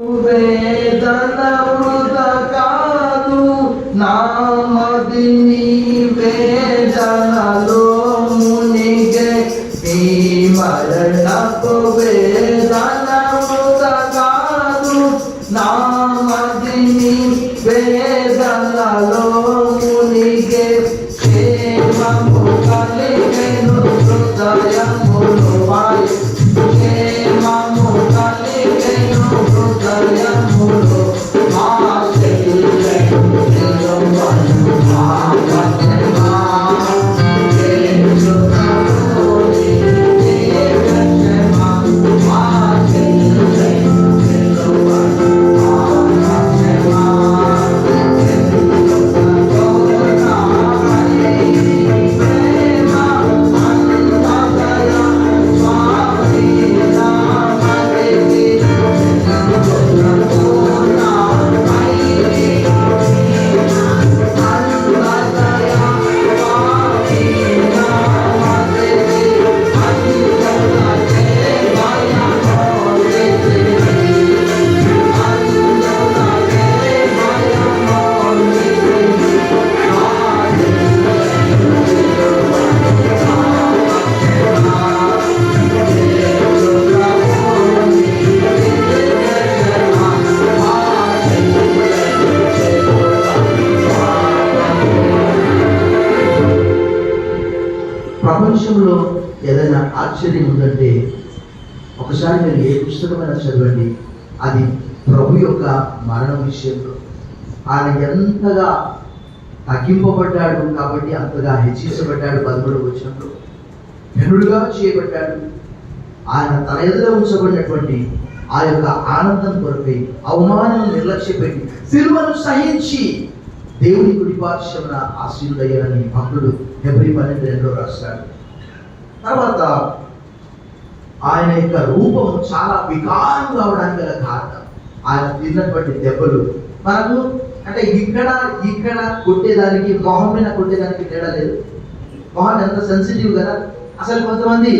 వేదన వృధ కాదు నామదిని వేదనలో మునిగే ఈ మరణపు వేదన వృధ కాదు నామదిని వేదనలో మునిగే క్షేమము కలిగెను హృదయములో వాయు క్షేమము కలిగెను హృదయములో ప్రపంచంలో ఏదైనా ఆశ్చర్యం ఉందంటే ఒకసారి మీరు ఏ పుస్తకమైనా చదవండి, అది ప్రభు యొక్క మరణం విషయంలో. ఆయన ఎంతగా తగ్గింపబడ్డాడు కాబట్టి అంతగా హెచ్చించబడ్డాడు. 13వ వచనంలో ఘనుడుగా చేయబడ్డాడు. ఆయన తన ఎదుట ఉంచబడినటువంటి ఆ యొక్క ఆనందం కొరకై అవమానం నిర్లక్ష్యపెట్టి సిలువను సహించి దేవుని కుడి పార్శ్వమున ఆశీనుడయ్యారని భక్తుడు హెబ్రీ 12:2 రాస్తాడు. తర్వాత ఆయన యొక్క రూపం చాలా వికారం కావడానికి గల కారణం ఆయన తిన్నటువంటి దెబ్బలు. మనకు అంటే ఇక్కడ కొట్టేదానికి మొహం మీద కొట్టేదానికి తేడా లేదు. మొహం ఎంత సెన్సిటివ్ కదా. అసలు కొంతమంది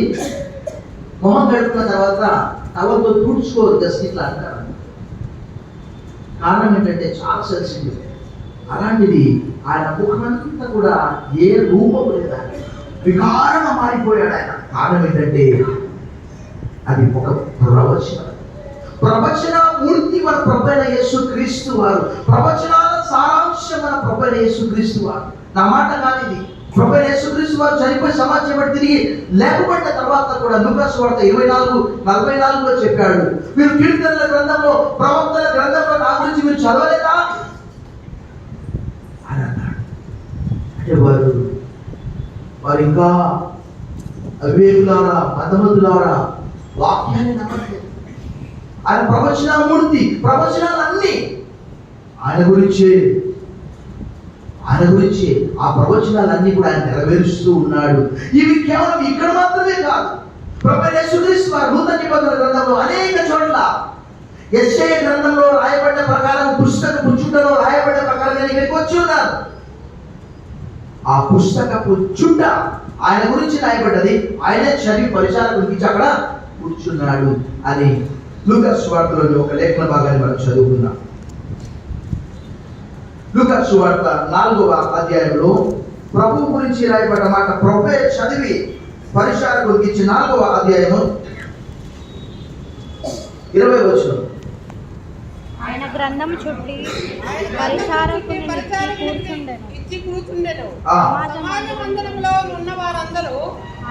మొహం గడుపుకున్న తర్వాత టవల్తో తుడుచుకోరు, జస్ట్ ఇట్లా అంటారు. కారణం ఏంటంటే చాలా సెన్సిటివ్. అలాంటిది ఆయన ముఖమంతా కూడా ఏ రూపం లేదా, వికారంగా మారిపోయాడు ఆయన. కారణం ఏంటంటే అది ఒక ప్రవచన మూర్తి మన ప్రభువైన యేసుక్రీస్తు వారు. ప్రవచనాల సారాంశం మన ప్రభువైన యేసుక్రీస్తు వారు. నా మాట కాదు ఇది. ప్రభువైన యేసుక్రీస్తు వారు చనిపోయి సమాజం బట్టి తిరిగి లేకపోయిన తర్వాత కూడా లూకా సువార్త 24:44 చెప్పాడు, మీరు కీర్తనల గ్రంథంలో ప్రవక్తల గ్రంథంలో నా గురించి మీరు చదవలేదా అని అన్నాడు. అంటే వారు ఇంకా అవివేకులారా, మతమతులారా వాక్యాన్ని నమ్మట్లేదు. ఆయన ప్రవచనమూర్తి, ప్రవచనాలన్నీ ఆయన గురించే ఆ ప్రవచనాలన్నీ కూడా ఆయన నెరవేరుస్తూ ఉన్నాడు. ఇవి కేవలం ఇక్కడ మాత్రమే కాదు. ప్రభువైన యేసుక్రీస్తు వారు నూతన నిబంధన గ్రంథంలో అనేక చోట్ల యెషయా గ్రంథంలో రాయబడ్డ ప్రకారం, పుస్తకపు చుట్టలో రాయబడ్డ ప్రకారం నేను ఇక్కడికి వచ్చి ఉన్నాను. ఆ పుస్తకపు చుట్ట ఆయన గురించి రాయబడ్డది. ఆయనే చదివి పరిచారకుడికి అక్కడ కూర్చున్నాడు అని లూకా సువార్తలోని ఒక లేఖన భాగాన్ని మనం చదువుకున్నాం. లూకా సువార్త 4వ అధ్యాయంలో ప్రభు గురించి రాయబడ్డ మాట ప్రభువే చదివి పరిచారకుడికి ఇచ్చి 4వ అధ్యాయము 20వ వచనం. ఆయన గ్రంథం చుట్టి పరిచారకుని ఇచ్చి కూర్చుండెను. సమాజ మందిరంలో ఉన్న వారందరూ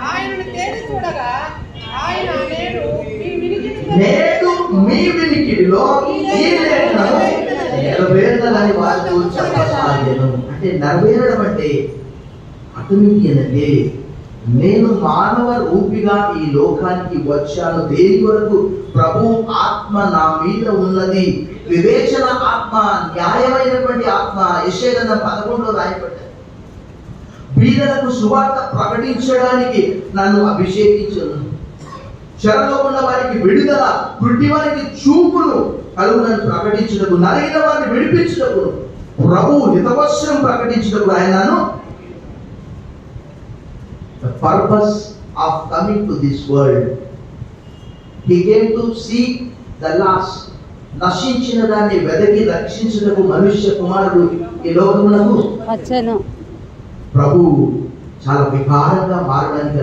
ఆయనను తేరి చూడగా ఆయన నేడు మీ వినికిడిలో ఈ లేఖనము నెరవేరునని వారితో చెప్పసాగెను. అంటే నెరవేరడం అంటే అతనికి అంటే నేను మానవ రూపిగా ఈ లోకానికి వచ్చాను. దేని వరకు? ప్రభు ఆత్మ నా మీద ఉన్నది, వివేచన ఆత్మ, న్యాయమైనటువంటి ఆత్మ. యెషయా గ్రంథం 11లో రాయబడ్డది. బీదలకు సువార్త ప్రకటించడానికి నన్ను అభిషేకించను, చెరలో ఉన్న వారికి విడుదల, గుడ్డి వారికి చూపును కలుగునని ప్రకటించుటకు, నలిగిన వారిని విడిపించుటకు, ప్రభు హితవచనం ప్రకటించుటకు ఆయనను. The purpose of coming to this world, he came to seek the lost. నశించిన దాన్ని వెదకి రక్షించుటకు మనుష్య కుమారుడు ఈ లోకమునకు వచ్చెను. ప్రభు చాలా వికారంగా మారడానికి